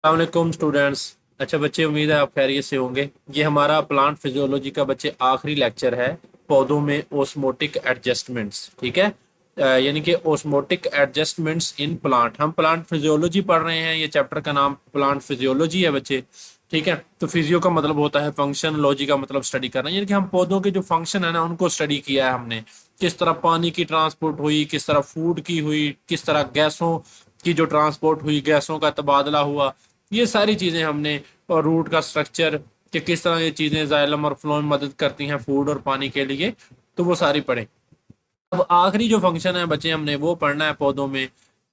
अस्सलाम स्टूडेंट्स। अच्छा बच्चे, उम्मीद है आप खैरियत से होंगे। ये हमारा प्लांट फिजियोलॉजी का बच्चे आखिरी लेक्चर है, पौधों में ओस्मोटिक एडजस्टमेंट्स। ठीक है, यानी कि ओस्मोटिक एडजस्टमेंट्स इन प्लांट। हम प्लांट फिजियोलॉजी पढ़ रहे हैं, ये चैप्टर का नाम प्लांट फिजियोलॉजी है बच्चे। ठीक है, तो फिजियो का मतलब होता है फंक्शन, लॉजी का मतलब स्टडी करना, यानी कि हम पौधों के जो फंक्शन है ना उनको स्टडी किया है हमने। किस तरह पानी की ट्रांसपोर्ट हुई, किस तरह फूड की हुई, किस तरह गैसों की जो ट्रांसपोर्ट हुई, गैसों का तबादला हुआ, ये सारी चीजें हमने। और रूट का स्ट्रक्चर, कि किस तरह ये चीजें जाइलम और फ्लो में मदद करती हैं फूड और पानी के लिए, तो वो सारी पढ़े। अब आखिरी जो फंक्शन है बच्चे हमने वो पढ़ना है पौधों में,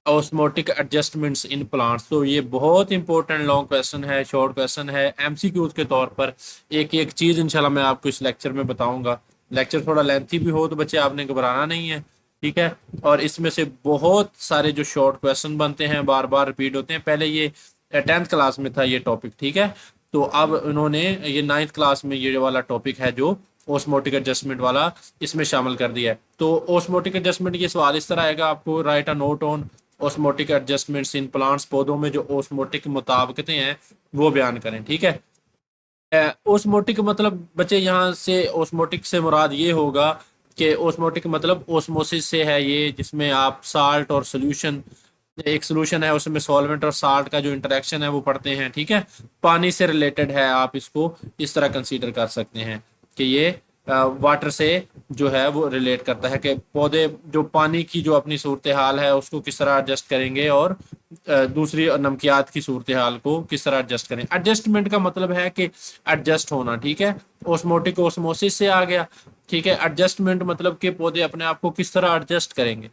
ऑस्मोटिक एडजस्टमेंट्स इन प्लांट्स। तो ये बहुत इंपॉर्टेंट लॉन्ग क्वेश्चन है, शॉर्ट क्वेश्चन है, एमसीक्यूज के तौर पर। एक एक चीज इंशाल्लाह मैं आपको इस लेक्चर में बताऊंगा। लेक्चर थोड़ा लेंथी भी हो तो बच्चे आपने घबराना नहीं है। ठीक है, और इसमें से बहुत सारे जो शॉर्ट क्वेश्चन बनते हैं बार बार रिपीट होते हैं। पहले ये 10th क्लास में था ये टॉपिक। ठीक है, तो अब उन्होंने ये 9th क्लास में ये वाला टॉपिक है जो ओस्मोटिक एडजस्टमेंट वाला, इसमें शामिल कर दिया है। तो ओस्मोटिक एडजस्टमेंट ये सवाल इस तरह आएगा, आपको right a note on osmotic adjustments in plants. पौधों में जो ओस्मोटिक मुताबिकतें हैं वो बयान करें। ठीक है, ओस्मोटिक मतलब बच्चे यहाँ से ओस्मोटिक से मुराद ये होगा कि ओस्मोटिक मतलब ओस्मोसिस से है ये, जिसमें आप साल्ट और सोल्यूशन, एक सोल्यूशन है उसमें सॉल्वेंट और साल्ट का जो इंटरेक्शन है वो पढ़ते हैं। ठीक है, पानी से रिलेटेड है, आप इसको इस तरह कंसीडर कर सकते हैं कि ये वाटर से जो है वो रिलेट करता है कि पौधे जो पानी की जो अपनी सूरत हाल है उसको किस तरह एडजस्ट करेंगे, और दूसरी नमकियात की सूरत हाल को किस तरह एडजस्ट करें। एडजस्टमेंट का मतलब है कि एडजस्ट होना। ठीक है, ओस्मोटिक ओस्मोसिस से आ गया। ठीक है, एडजस्टमेंट मतलब कि पौधे अपने आप को किस तरह एडजस्ट करेंगे।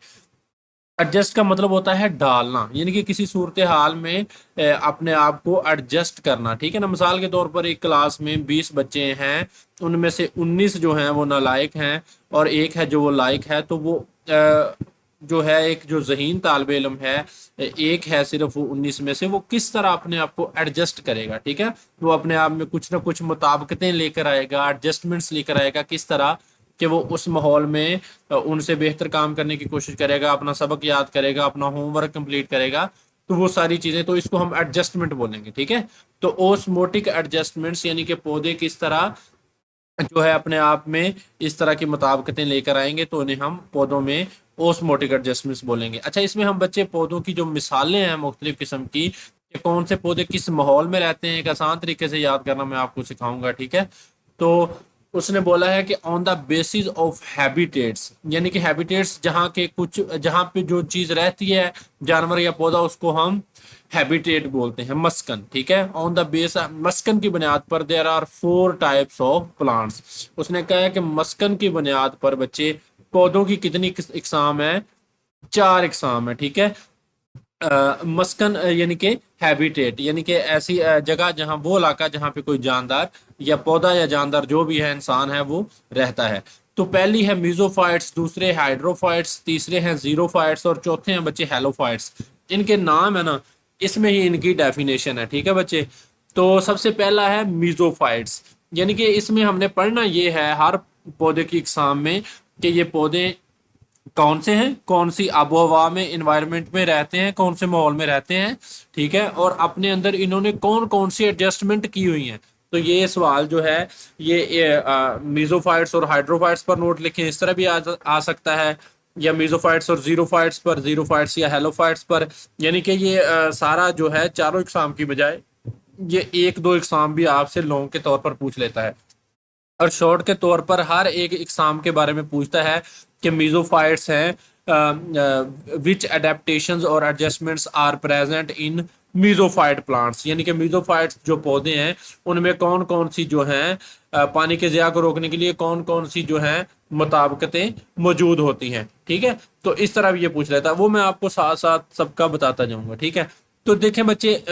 एडजस्ट का मतलब होता है डालना, यानी कि किसी सूरत हाल में अपने आप को एडजस्ट करना। ठीक है ना, मिसाल के तौर पर एक क्लास में 20 बच्चे हैं, उनमें से 19 जो हैं वो नालायक हैं और एक है जो वो लायक है। तो वो जो है एक जो जहीन तालिब इल्म है, एक है सिर्फ वो 19 में से, वो किस तरह अपने आप को एडजस्ट करेगा। ठीक है, वो अपने आप में कुछ ना कुछ मुताबिकतें लेकर आएगा, एडजस्टमेंट्स लेकर आएगा, किस तरह कि वो उस माहौल में उनसे बेहतर काम करने की कोशिश करेगा, अपना सबक याद करेगा, अपना होमवर्क कंप्लीट करेगा। तो वो सारी चीजें, तो इसको हम एडजस्टमेंट बोलेंगे। ठीक है, तो ओस्मोटिक एडजस्टमेंट्स यानी कि पौधे किस तरह जो है अपने आप में इस तरह की मुताबिकतें लेकर आएंगे, तो उन्हें हम पौधों में ओस्मोटिक एडजस्टमेंट्स बोलेंगे। अच्छा, इसमें हम बच्चे पौधों की जो मिसालें हैं मुख्तलिफ किस्म की, कि कौन से पौधे किस माहौल में रहते हैं, एक आसान तरीके से याद करना मैं आपको सिखाऊंगा। ठीक है, तो उसने बोला है कि on the basis of habitats, यानी कि हैबिटेट्स जहाँ के कुछ, जहाँ पे जो चीज रहती है जानवर या पौधा, उसको हम हैबिटेट बोलते हैं, मस्कन। ठीक है, ऑन द बेस मस्कन की बुनियाद पर there are 4 types of plants. उसने कहा है कि मस्कन की बुनियाद पर बच्चे पौधों की कितनी इकसाम है, 4 इकसाम है। ठीक है, मस्कन यानी कि हैबिटेट, यानी कि ऐसी जगह जहां, वो इलाका जहां पे कोई जानदार या पौधा या जानदार जो भी है, इंसान है, वो रहता है। तो पहली है मीजोफाइट्स, दूसरे हाइड्रोफाइट्स, तीसरे हैं जीरोफाइट्स और चौथे हैं बच्चे हेलोफाइट्स। इनके नाम है ना, इसमें ही इनकी डेफिनेशन है। ठीक है बच्चे, तो सबसे पहला है मीजोफाइट्स, यानी कि इसमें हमने पढ़ना ये है हर पौधे की इकसाम में कि ये पौधे कौन से हैं, कौन सी आबो हवा में, इन्वायरमेंट में रहते हैं, कौन से माहौल में रहते हैं। ठीक है, और अपने अंदर इन्होंने कौन कौन सी एडजस्टमेंट की हुई हैं। तो ये सवाल जो है ये मीजोफाइट्स और हाइड्रोफाइट्स पर नोट लिखें, इस तरह भी आ सकता है, या मीजोफाइट्स और जीरोफाइट्स पर, जीरोफाइट्स या हेलोफाइट्स पर। यानी कि ये सारा जो है चारों इकसाम की बजाय ये एक दो इकसाम भी आपसे लॉन्ग के तौर पर पूछ लेता है, और शॉर्ट के तौर पर हर एक एग्जाम के बारे में पूछता है कि मीजोफाइट्स हैं, विच एडेप्टेशंस और adjustments are present in mesophyte plants, यानी कि मीजोफाइट्स जो पौधे हैं उनमें कौन कौन सी जो हैं पानी के ज़िया को रोकने के लिए कौन कौन सी जो हैं मुताबिकतें मौजूद होती हैं। ठीक है, तो इस तरह भी ये पूछ लेता है, वो मैं आपको साथ साथ सबका बताता जाऊंगा। ठीक है, तो देखें बच्चे,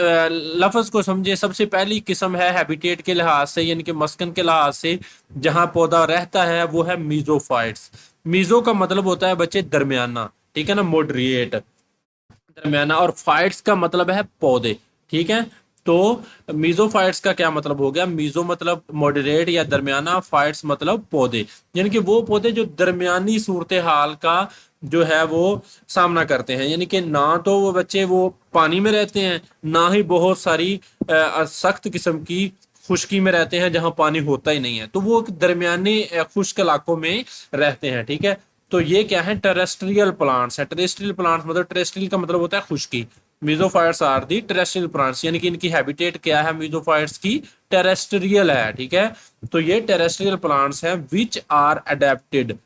लफ्ज को समझे। सबसे पहली किस्म है हैबिटेट के लिहाज से, यानी कि मस्कन के लिहाज से जहां पौधा रहता है, वो है मीजोफाइट्स। मीजो का मतलब होता है बच्चे दरमियाना। ठीक है ना, मॉडरेट, दरमियाना। और फाइट्स का मतलब है पौधे। ठीक है, तो मीजोफाइट्स का क्या मतलब हो गया, मीजो मतलब मॉडरेट या दरमियाना, फाइट्स मतलब पौधे, यानी कि वो पौधे जो दरमियानी सूरत हाल का जो है वो सामना करते हैं, यानी कि ना तो वो बच्चे वो पानी में रहते हैं, ना ही बहुत सारी सख्त किस्म की खुश्की में रहते हैं जहां पानी होता ही नहीं है, तो वो दरमियाने खुश्क इलाकों में रहते हैं, ठीक है। तो ये क्या है, टेरेस्ट्रियल प्लांट्स है। टेरेस्ट्रियल प्लांट्स मतलब, टेरेस्ट्रियल का मतलब होता है खुश्की। Mesophytes are the terrestrial plants, यानी कि इनकी हैबिटेट क्या है मीजोफाइट्स की, टेरेस्ट्रियल है, ठीक है। तो ये टेरेस्ट्रियल प्लांट्स हैं विच आर अडेप्टेड।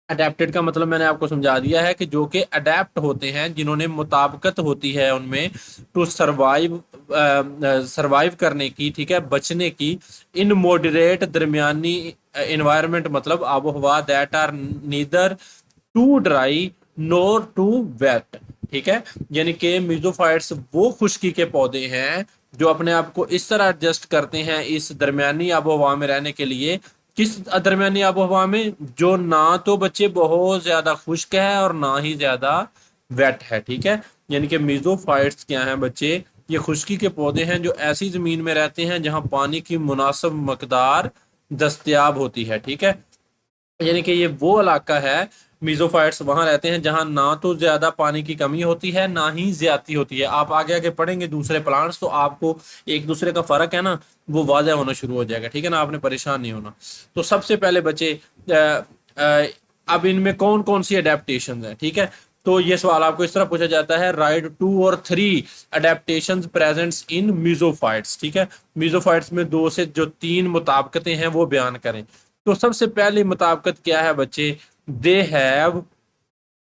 अडेप्टेड का मतलब मैंने आपको समझा दिया है कि जो कि अडेप्ट होते हैं, जिन्होंने मुताबिकत होती है उनमें टू सरवाइव, सरवाइव करने की, ठीक है, बचने की, इन मॉडरेट दरमियानी इन्वायरमेंट मतलब आबो हवा, that are neither too dry nor too wet, ठीक है। यानी कि मीजोफाइट्स वो खुश्की के पौधे हैं जो अपने आप को इस तरह एडजस्ट करते हैं इस दरमियानी आबो हवा में रहने के लिए। किस दरमियानी आबो हवा में, जो ना तो बच्चे बहुत ज्यादा खुश्क है और ना ही ज्यादा वेट है, ठीक है। यानी कि मीजोफाइट्स क्या हैं बच्चे, ये खुश्की के पौधे हैं जो ऐसी जमीन में रहते हैं जहां पानी की मुनासिब मकदार दस्तयाब होती है, ठीक है। यानी कि ये वो इलाका है, मीजोफाइट्स वहां रहते हैं जहां ना तो ज्यादा पानी की कमी होती है ना ही ज्यादती होती है। आप आगे आगे पढ़ेंगे दूसरे प्लांट्स तो आपको एक दूसरे का फर्क है ना वो वाजह होना शुरू हो जाएगा, ठीक है ना, आपने परेशान नहीं होना। तो सबसे पहले बच्चे अब इनमें कौन कौन सी अडेप्टेशन है, ठीक है। तो ये सवाल आपको इस तरह पूछा जाता है, राइट 2 और 3 अडेप्टेशंस प्रेजेंट्स इन मीजोफाइट्स, ठीक है। मीजोफाइट्स में 2 से 3 मुताबिकतें हैं वो बयान करें। तो सबसे पहली मुताबिकत क्या है बच्चे, they have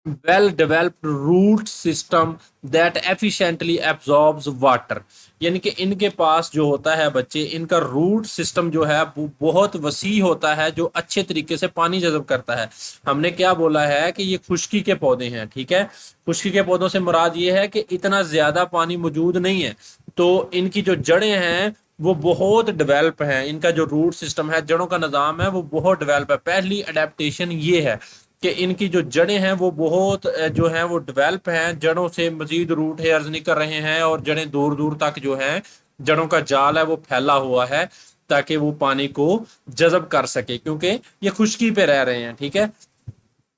well developed root system that efficiently absorbs water. यानी कि इनके पास जो होता है बच्चे, इनका रूट सिस्टम जो है वो बहुत वसी होता है जो अच्छे तरीके से पानी जज़ब करता है। हमने क्या बोला है कि ये खुश्की के पौधे हैं, ठीक है। खुश्की के पौधों से मुराद ये है कि इतना ज्यादा पानी मौजूद नहीं है, तो इनकी जो जड़ें हैं वो बहुत डेवलप हैं, इनका जो रूट सिस्टम है, जड़ों का निज़ाम है वो बहुत डेवलप है। पहली अडेप्टेशन ये है कि इनकी जो जड़ें हैं वो बहुत जो हैं वो डेवलप हैं, जड़ों से मजीद रूट हेयर्स निकल रहे हैं और जड़ें दूर दूर तक जो है, जड़ों का जाल है वो फैला हुआ है ताकि वो पानी को जज़ब कर सके, क्योंकि ये खुश्की पे रह रहे हैं, ठीक है।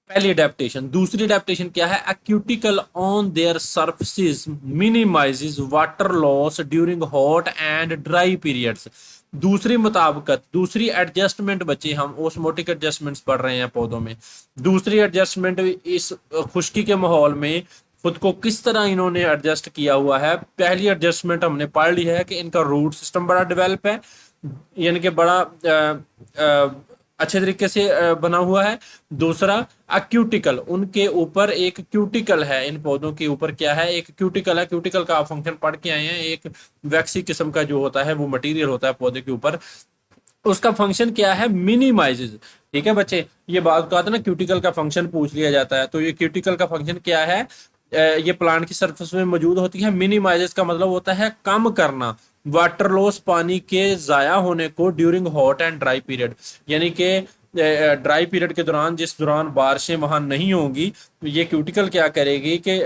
पहली अडेप्टेशन। दूसरी अडेप्टेशन क्या है, a cuticle on their surfaces minimizes water loss during hot and dry periods. दूसरी मुताबिकत, दूसरी एडजस्टमेंट बच्चे, हम ओस्मोटिक एडजस्टमेंट्स पढ़ रहे हैं पौधों में। दूसरी एडजस्टमेंट इस खुश्की के माहौल में खुद को किस तरह इन्होंने एडजस्ट किया हुआ है। पहली एडजस्टमेंट हमने पढ़ ली है कि इनका रूट सिस्टम बड़ा डेवलप है, यानी कि बड़ा अच्छे तरीके से बना हुआ है। दूसरा, अक्यूटिकल, उनके ऊपर एक क्यूटिकल है, इन पौधों के ऊपर क्या है, एक क्यूटिकल है। क्यूटिकल का आप फंक्शन पढ़ के आए हैं, एक वैक्सी किस्म का जो होता है वो मटेरियल होता है पौधे के ऊपर, उसका फंक्शन क्या है, मिनिमाइजेज, ठीक है बच्चे। ये बात कहा था ना, क्यूटिकल का फंक्शन पूछ लिया जाता है, तो ये क्यूटिकल का फंक्शन क्या है, ये प्लांट की सरफेस में मौजूद होती है। मिनिमाइजेज का मतलब होता है कम करना वाटर लॉस, पानी के जाया होने को, during hot and dry period, यानी कि ड्राई पीरियड के दौरान, जिस दौरान बारिशें वहां नहीं होंगी, ये क्यूटिकल क्या करेगी कि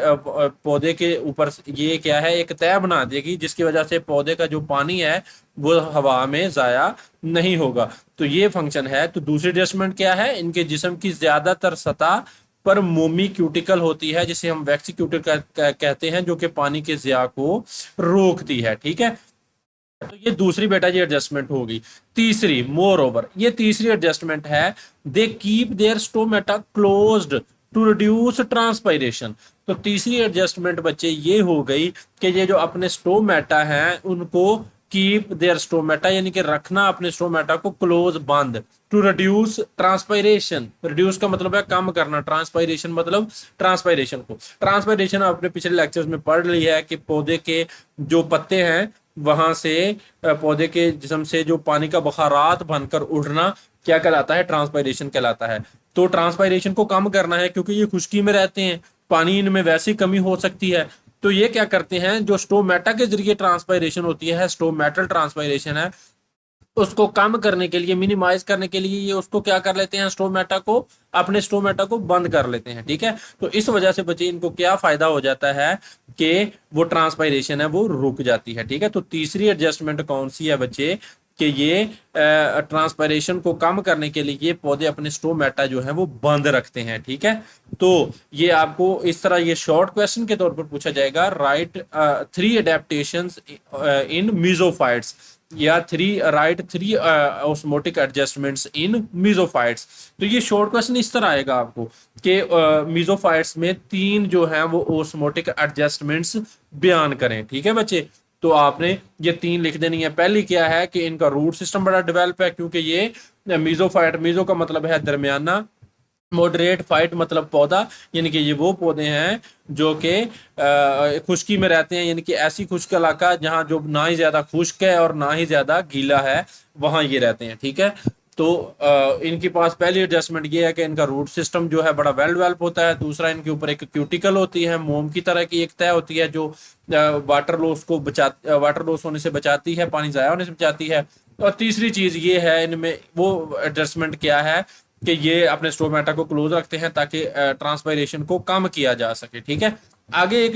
पौधे के ऊपर ये क्या है, एक तह बना देगी जिसकी वजह से पौधे का जो पानी है वो हवा में जाया नहीं होगा। तो ये फंक्शन है। तो दूसरी एडजस्टमेंट क्या है, इनके जिस्म की ज्यादातर सतह पर मोमी क्यूटिकल होती है जिसे हम वैक्सी क्यूटिकल कहते हैं, जो कि पानी के ज़िया को रोकती है, ठीक है। तो ये दूसरी बेटा जी एडजस्टमेंट होगी। तीसरी, मोर ओवर, ये तीसरी एडजस्टमेंट है, they keep their stomata closed to reduce transpiration. तो तीसरी एडजस्टमेंट बच्चे ये हो गई कि ये जो अपने स्टोमेटा हैं उनको कीप देयर स्टोमेटा, यानी कि रखना अपने स्टोमेटा को क्लोज, बंद, टू रिड्यूस ट्रांसपायरेशन। रिड्यूस का मतलब है कम करना, ट्रांसपायरेशन मतलब ट्रांसपायरेशन को, ट्रांसपायरेशन आपने पिछले लेक्चर्स में पढ़ ली है कि पौधे के जो पत्ते हैं वहां से पौधे के जिस्म से जो पानी का बखारात बनकर उड़ना क्या कहलाता है, ट्रांसपायरेशन कहलाता है। तो ट्रांसपायरेशन को कम करना है क्योंकि ये खुश्की में रहते हैं, पानी इनमें वैसे ही कमी हो सकती है। तो ये क्या करते हैं, जो स्टोमेटा के जरिए ट्रांसपायरेशन होती है, स्टोमेटल ट्रांसपायरेशन है, उसको कम करने के लिए, मिनिमाइज करने के लिए, ये उसको क्या कर लेते हैं, स्टोमेटा को, अपने स्टोमेटा को बंद कर लेते हैं। ठीक है, तो इस वजह से बच्चे इनको क्या फायदा हो जाता है कि वो ट्रांसपायरेशन है वो रुक जाती है। ठीक है, तो तीसरी एडजस्टमेंट कौन सी है बच्चे, कि ये ट्रांसपायरेशन को कम करने के लिए ये पौधे अपने स्टोमेटा जो है वो बंद रखते हैं। ठीक है, तो ये आपको इस तरह ये शॉर्ट क्वेश्चन के तौर पर पूछा जाएगा, राइट 3 एडेप्टेशंस इन मीजोफाइट्स, या थ्री ऑस्मोटिक एडजस्टमेंट्स इन मीजोफाइट्स। तो ये शॉर्ट क्वेश्चन इस तरह आएगा आपको कि मीजोफाइट्स में 3 जो है वो ऑस्मोटिक एडजस्टमेंट्स बयान करें। ठीक है बच्चे, तो आपने ये 3 लिख देनी है। पहली क्या है कि इनका रूट सिस्टम बड़ा डेवलप है, क्योंकि ये मीजोफाइट, मीजो का मतलब है दरमियाना, मॉडरेट, फाइट मतलब पौधा, यानी कि ये वो पौधे हैं जो कि खुश्की में रहते हैं, यानी कि ऐसी खुश्क इलाका जहाँ जो ना ही ज्यादा खुश्क है और ना ही ज्यादा गीला है, वहां ये रहते हैं। ठीक है, तो इनके पास पहली एडजस्टमेंट ये है कि इनका रूट सिस्टम जो है बड़ा वेल डेवलप होता है। दूसरा, इनके ऊपर एक क्यूटिकल होती है, मोम की तरह की एक तय होती है जो वाटर लॉस को वाटर लॉस होने से बचाती है, पानी जाया होने से बचाती है। और तीसरी चीज ये है इनमें, वो एडजस्टमेंट क्या है कि ये अपने स्टोमेटा को क्लोज रखते हैं ताकि ट्रांसपायरेशन को कम किया जा सके। ठीक है, आगे एक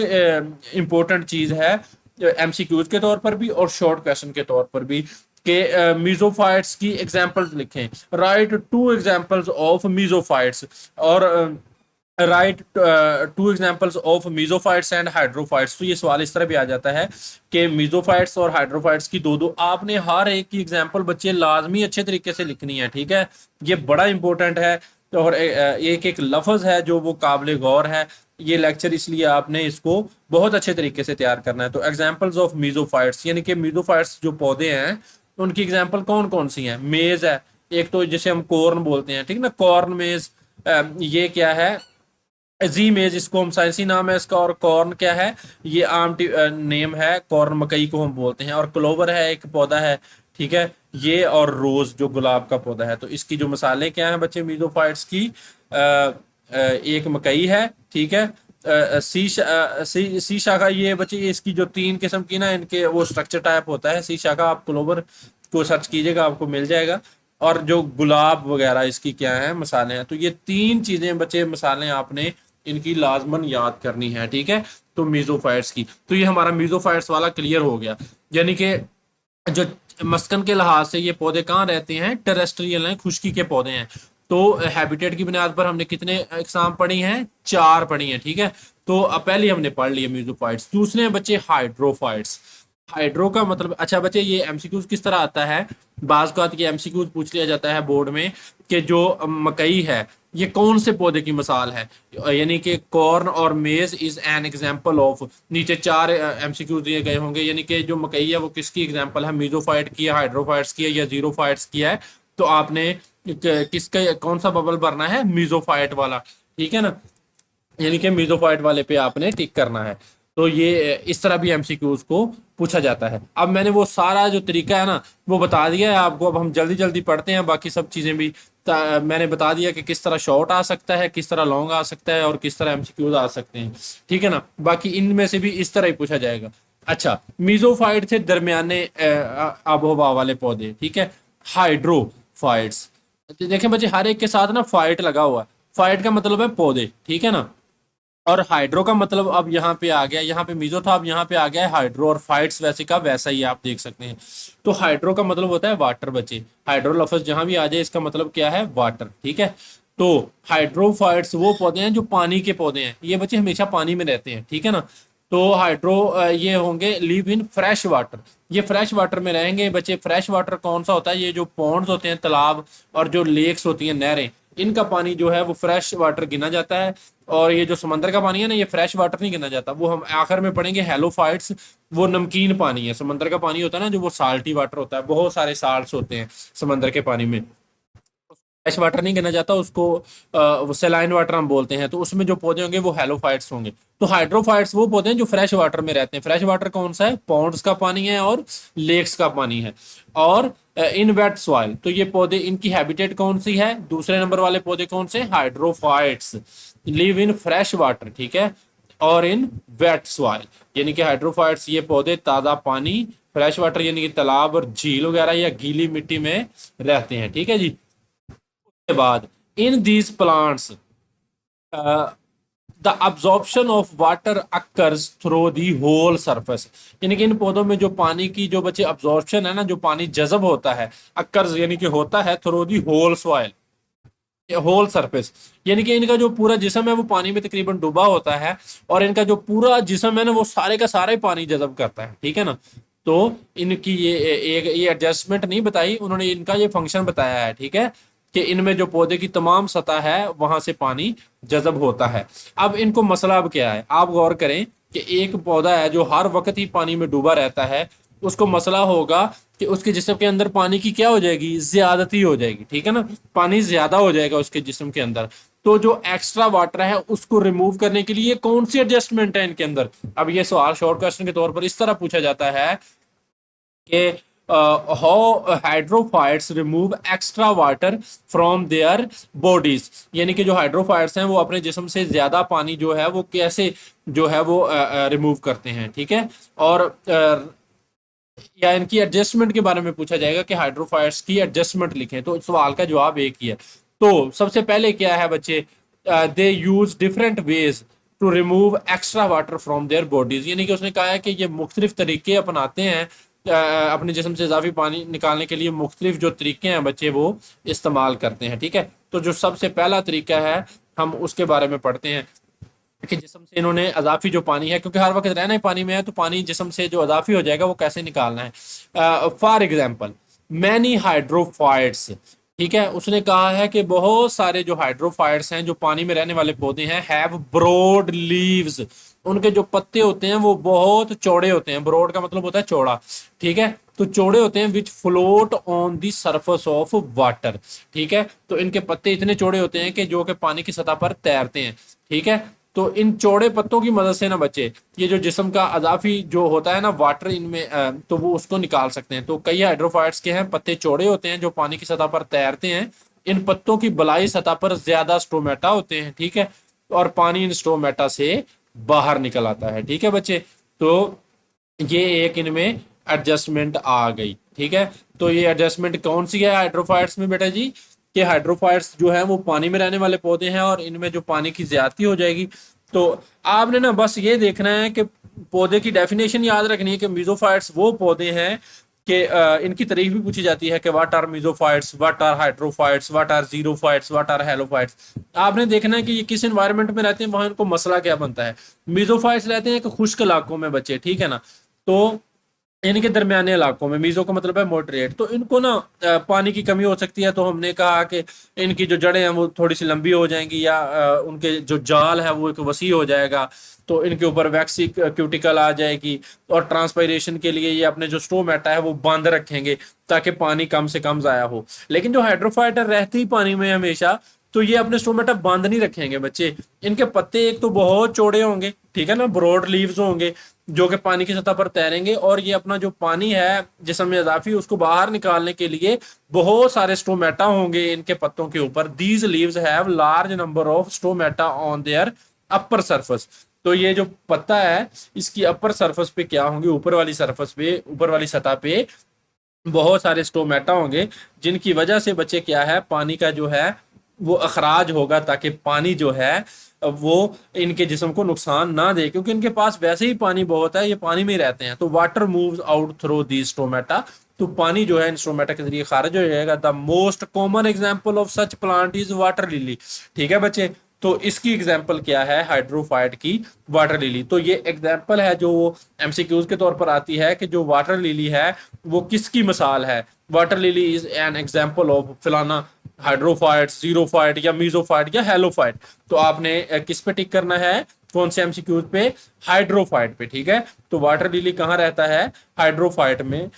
इंपॉर्टेंट चीज है एमसीक्यूज के तौर पर भी और शॉर्ट क्वेश्चन के तौर पर भी, कि मीजोफाइट्स की एग्जांपल्स लिखें, राइट 2 एग्जांपल्स ऑफ मीजोफाइट्स, और right 2 examples of mesophytes and hydrophytes. तो ये सवाल इस तरह भी आ जाता है कि मीजोफाइट्स और हाइड्रोफाइट्स की दो दो आपने हर एक की एग्जांपल बच्चे लाजमी अच्छे तरीके से लिखनी है। ठीक है, ये बड़ा इंपॉर्टेंट है, और एक एक लफ्ज है जो वो काबिल गौर है। ये लेक्चर इसलिए आपने इसको बहुत अच्छे तरीके से तैयार करना है। तो एग्जांपल्स ऑफ मीजोफाइट्स, यानी कि मीजोफाइट्स जो पौधे हैं उनकी एग्जांपल कौन कौन सी हैं। मेज है एक, तो जिसे हम कॉर्न बोलते हैं, ठीक ना, कॉर्न मेज। ये क्या है, जी मेज, इसको हम साइंसी नाम है इसका। और कॉर्न क्या है, ये आम नेम है, कॉर्न मकई को हम बोलते हैं। और क्लोवर है एक पौधा है। ठीक है, ये और रोज जो गुलाब का पौधा है। तो इसकी जो मिसालें क्या हैं बच्चे मीजोफाइट्स की, एक मकई है। ठीक है, सी शाखा, ये बच्चे इसकी जो 3 किस्म की ना, इनके वो स्ट्रक्चर टाइप होता है सी शाखा। आप क्लोवर को सर्च कीजिएगा आपको मिल जाएगा। और जो गुलाब वगैरह इसकी क्या है मिसालें हैं। तो ये 3 चीजें बच्चे मिसालें आपने इनकी लाजमन याद करनी है। ठीक है, तो मीजोफाइट्स की, तो ये हमारा मीजोफाइट्स वाला क्लियर हो गया। यानी कि जो मस्कन के लिहाज से ये पौधे कहाँ रहते हैं, टेरेस्ट्रियल हैं, खुश्की के पौधे हैं। तो हैबिटेट की बुनियाद पर हमने कितने एग्जाम पढ़ी हैं, 4 पढ़ी हैं। ठीक है, तो अब पहले हमने पढ़ लिए मीजोफाइट्स। दूसरे हैं बच्चे हाइड्रोफाइट्स। हाइड्रो का मतलब, अच्छा बच्चे ये एमसीक्यूज किस तरह आता है, बाज का ये एमसीक्यूज पूछ लिया जाता है बोर्ड में कि जो मकई है ये कौन से पौधे की मिसाल है, यानी कि कॉर्न और मेज इज एन एग्जांपल ऑफ, नीचे 4 एमसीक्यूज दिए गए होंगे, यानी कि जो मकई है वो किसकी एग्जांपल है, मीजोफाइट की है, हाइड्रोफाइट्स की है, या जीरोफाइट्स की है। तो आपने किसका कौन सा बबल भरना है, मीजोफाइट वाला। ठीक है ना, यानी कि मीजोफाइट वाले पे आपने टिक करना है। तो ये इस तरह भी एमसीक्यूज को पूछा जाता है। अब मैंने वो सारा जो तरीका है ना वो बता दिया है आपको। अब हम जल्दी जल्दी पढ़ते हैं बाकी सब चीजें भी। मैंने बता दिया कि किस तरह शॉर्ट आ सकता है, किस तरह लॉन्ग आ सकता है, और किस तरह एमसीक्यूज आ सकते हैं। ठीक है ना, बाकी इनमें से भी इस तरह ही पूछा जाएगा। अच्छा, मीजोफाइट थे दरमियाने आबो हवा वाले पौधे। ठीक है, हाइड्रोफाइट्स, देखें बच्चे हर एक के साथ ना फाइट लगा हुआ है। फाइट का मतलब है पौधे। ठीक है ना, और हाइड्रो का मतलब अब यहाँ पे आ गया, यहाँ पे मीजो था अब यहाँ पे आ गया है हाइड्रो। और फाइट्स वैसे का वैसा ही आप देख सकते हैं। तो हाइड्रो का मतलब होता है वाटर बच्चे, हाइड्रो लफ्ज जहां भी आ जाए इसका मतलब क्या है, वाटर। ठीक है, तो हाइड्रोफाइट्स वो पौधे हैं जो पानी के पौधे हैं, ये बच्चे हमेशा पानी में रहते हैं। ठीक है ना, तो हाइड्रो ये होंगे लिव इन फ्रेश वाटर, ये फ्रेश वाटर में रहेंगे बच्चे। फ्रेश वाटर कौन सा होता है, ये जो पॉन्ड्स होते हैं, तालाब, और जो लेक्स होती हैं, नहरें, इनका पानी जो है वो फ्रेश वाटर गिना जाता है। और ये जो समंदर का पानी है ना, ये फ्रेश वाटर नहीं गिना जाता, वो हम आखिर में पढ़ेंगे हेलोफाइट्स, वो नमकीन पानी है। समंदर का पानी होता है ना जो वो साल्टी वाटर होता है, बहुत सारे साल्ट्स होते हैं समंदर के पानी में, फ्रेश वाटर नहीं गिना जाता उसको, वो सेलाइन वाटर हम बोलते हैं। तो उसमें जो पौधे होंगे वो हेलोफाइट्स होंगे। तो हाइड्रोफाइट्स वो पौधे हैं जो फ्रेश वाटर में रहते हैं। फ्रेश वाटर कौन सा है, पॉन्ड्स का पानी है और लेक्स का पानी है। और इन वेट सॉइल, तो ये पौधे, इनकी हैबिटेट कौन सी है, दूसरे नंबर वाले पौधे कौन से, hydrophytes live in fresh water. ठीक है, और इन वेट सॉइल, यानी कि हाइड्रोफाइट्स ये पौधे ताज़ा पानी, फ्रेश वाटर यानी कि तालाब और झील वगैरह या गीली मिट्टी में रहते हैं। ठीक है जी। के बाद in these plants the absorption of water occurs through the whole surface, यानी कि इन पौधों में जो पानी की जो बच्चे अब्जॉर्प्शन है ना, जो पानी जज़ब होता है, अकर्स यानी कि होता है through the whole soil, whole surface, यानी कि इनका जो पूरा जिस्म है वो पानी में तकरीबन डूबा होता है, और इनका जो पूरा जिस्म है ना वो सारे का सारा ही पानी जज़ब करता है। ठीक है ना। तो इनकी ये एडजस्टमेंट नहीं बताई उन्होंने, इनका ये फंक्शन बताया है। ठीक है, कि इनमें जो पौधे की तमाम सतह है वहां से पानी जज़ब होता है। अब इनको मसला अब क्या है, आप गौर करें कि एक पौधा है जो हर वक्त ही पानी में डूबा रहता है, उसको मसला होगा कि उसके जिस्म के अंदर पानी की क्या हो जाएगी, ज्यादती हो जाएगी। ठीक है ना, पानी ज्यादा हो जाएगा उसके जिस्म के अंदर। तो जो एक्स्ट्रा वाटर है उसको रिमूव करने के लिए कौन सी एडजस्टमेंट है इनके अंदर। अब ये सवाल शॉर्ट क्वेश्चन के तौर पर इस तरह पूछा जाता है कि how hydrophytes remove extra water from their bodies, यानी कि जो हाइड्रोफाइट्स हैं वो अपने जिस्म से ज्यादा पानी जो है वो कैसे जो है वो रिमूव करते हैं। ठीक है, और या इनकी एडजस्टमेंट के बारे में पूछा जाएगा कि हाइड्रोफाइट्स की एडजस्टमेंट लिखें, तो सवाल का जवाब एक ही है। तो सबसे पहले क्या है बच्चे, they use different ways to remove extra water from their bodies, यानी कि उसने कहा है कि ये मुख्तलिफ तरीके अपनाते हैं अपने जिस्म से इजाफी पानी निकालने के लिए, मुख्तलिफ जो तरीके हैं बच्चे वो इस्तेमाल करते हैं। ठीक है, तो जो सबसे पहला तरीका है हम उसके बारे में पढ़ते हैं कि जिस्म से इन्होंने अजाफी जो पानी है, क्योंकि हर वक्त रहना ही पानी में है, तो पानी जिस्म से जो अजाफी हो जाएगा वो कैसे निकालना है। फॉर एग्जाम्पल मैनी हाइड्रोफाइट्स, ठीक है, उसने कहा है कि बहुत सारे जो हाइड्रोफाइट्स हैं जो पानी में रहने वाले पौधे हैं, हैव ब्रॉड लीव्स, उनके जो पत्ते होते हैं वो बहुत चौड़े होते हैं। ब्रॉड का मतलब होता है चौड़ा। ठीक है, तो चौड़े होते हैं, which float on the surface of water. ठीक है, तो इनके पत्ते इतने चौड़े होते हैं कि जो कि पानी की सतह पर तैरते हैं। ठीक है, तो इन चौड़े पत्तों की मदद से ना बच्चे ये जो जिस्म का अजाफी जो होता है ना वाटर इनमें तो वो उसको निकाल सकते हैं। तो कई हाइड्रोफाइट्स के हैं पत्ते चौड़े होते हैं जो पानी की सतह पर तैरते हैं। इन पत्तों की बलाई सतह पर ज्यादा स्टोमेटा होते हैं। ठीक है, और पानी इन स्टोमेटा से बाहर निकल आता है। ठीक है बच्चे, तो ये एक इनमें एडजस्टमेंट आ गई। ठीक है, तो ये एडजस्टमेंट कौन सी है हाइड्रोफाइट्स में बेटा जी, कि हाइड्रोफाइट्स जो है वो पानी में रहने वाले पौधे हैं और इनमें जो पानी की ज्यादती हो जाएगी। तो आपने ना बस ये देखना है कि पौधे की डेफिनेशन याद रखनी है कि मीजोफाइट्स वो पौधे हैं कि इनकी तारीफ भी पूछी जाती है कि what are mesophytes, what are hydrophytes, what are xerophytes, what are halophytes. आपने देखना है कि ये किस एनवायरनमेंट में रहते हैं, वहां इनको मसला क्या बनता है। मीजोफाइट्स रहते हैं कि खुश्क इलाकों में बच्चे, ठीक है ना, तो इनके दरमियाने इलाकों में, मीजो का मतलब है मॉडरेट, तो इनको ना पानी की कमी हो सकती है। तो हमने कहा कि इनकी जो जड़ें हैं वो थोड़ी सी लंबी हो जाएंगी, या उनके जो जाल है वो एक वसी हो जाएगा, तो इनके ऊपर वैक्सी क्यूटिकल आ जाएगी, और ट्रांसपायरेशन के लिए ये अपने जो स्टोमेटा है वो बंद रखेंगे ताकि पानी कम से कम जाया हो। लेकिन जो हाइड्रोफाइटर रहती ही पानी में हमेशा, तो ये अपने स्टोमेटा बंद नहीं रखेंगे बच्चे। इनके पत्ते एक तो बहुत चौड़े होंगे, ठीक है ना, ब्रॉड लीव्स होंगे जो कि पानी की सतह पर तैरेंगे, और ये अपना जो पानी है जिसम में इजाफी उसको बाहर निकालने के लिए बहुत सारे स्टोमेटा होंगे इनके पत्तों के ऊपर। These leaves have large number of stomata on their upper surface. तो ये जो पत्ता है इसकी अपर सरफेस पे क्या होंगे, ऊपर वाली सरफेस पे, ऊपर वाली सतह पे बहुत सारे स्टोमेटा होंगे, जिनकी वजह से बच्चे क्या है पानी का जो है वो अखराज होगा, ताकि पानी जो है वो इनके जिस्म को नुकसान ना दे, क्योंकि इनके पास वैसे ही पानी बहुत है, ये पानी में ही रहते हैं। तो water moves out through the stomata, तो पानी जो है इन स्टोमेटा के जरिए खारिज हो जाएगा। The most common example of such plant is water lily. ठीक है बच्चे, तो इसकी एग्जाम्पल क्या है हाइड्रोफाइट की, वाटर लिली। तो ये एग्जाम्पल है जो एमसीक्यूज के तौर पर आती है कि जो वाटर लिली है वो किसकी मिसाल है। Water lily is an example of फिलाना हाइड्रोफाइट, जीरोफाइट या मीजोफाइट या हेलोफाइट। तो आपने किस पे टिक करना है, कौन से एमसीक्यूज पे, हाइड्रोफाइट पे। ठीक है, तो वाटर लिली कहाँ रहता है, हाइड्रोफाइट में,